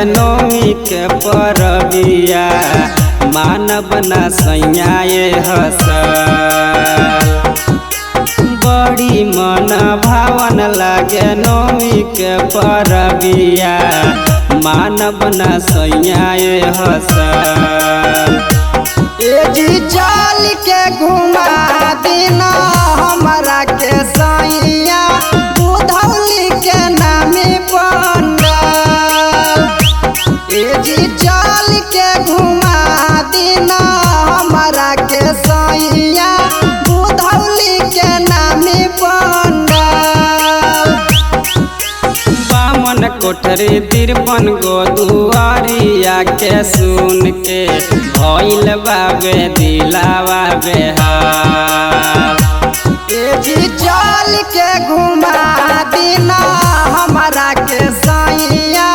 लागे नौमी के परबिया मानव न सैयाए हसल। बड़ी मन भावन लागे नौमी के परबिया मानव न सैयाए हसल। ए जी चल के घुमा देना हमरा के सैया बुधौली के नामी पंडाल। ए जी चल के घुमा देना हमरा के सैया बुधौली के नामी पंडाल। बामन कोठरी 53 गो दुआरिया के सुन के भइल बाबे दिलावा बेहाल। ए जी चल के घुमा देना हमरा के सैया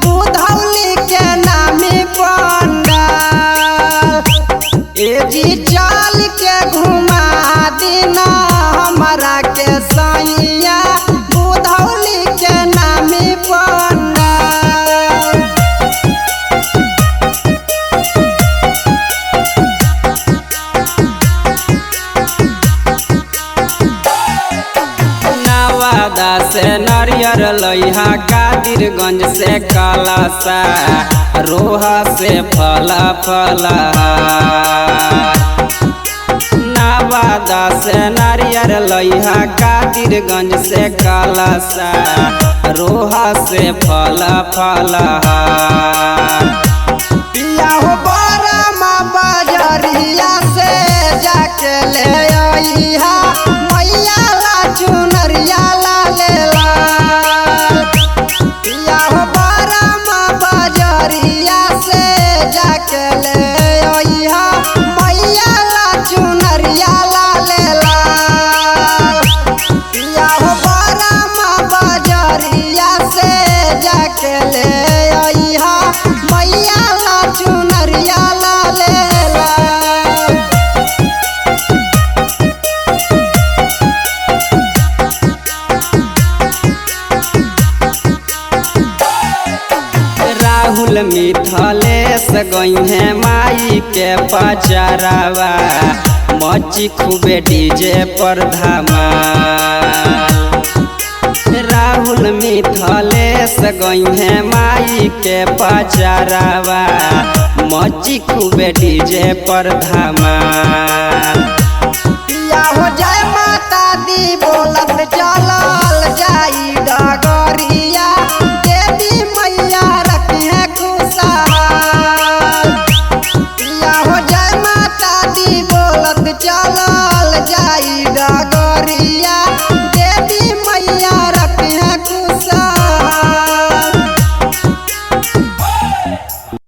बुधौली के नामी पंडाल। ए जी चल के घुमा देना हमरा के सैया बुधौली के नामी पंडाल। नवादा से नारियर लइहा कादिरगंज से कलसा रोहा से फला नवादा से नारियर लइहा कादिरगंज से कलसा रोहा से फला पिया हो बरमा बजरिया से जाके ले आइहा मैया ला चुनरिया ला ले ला। पिया हो बरमा बजरिया से जाके ले आइहा मैया ला चुनरिया ला ले ला। पिया हो बरमा बजरिया से जाके ले आइहा मैया ला चुनरिया ला ले ला। राहुल मिथलेश गइहे माई के पचरावा मची खूबे डीजे पर धमाल। राहुल मिथलेश गइहे माई के पचरावा मची खूबे डीजे पर धमाल। पिया हो जय माता दी बोलत चलल जाई डगरिया देवी मैया रखे खुशहाल। पिया हो जय माता दी बोलत चल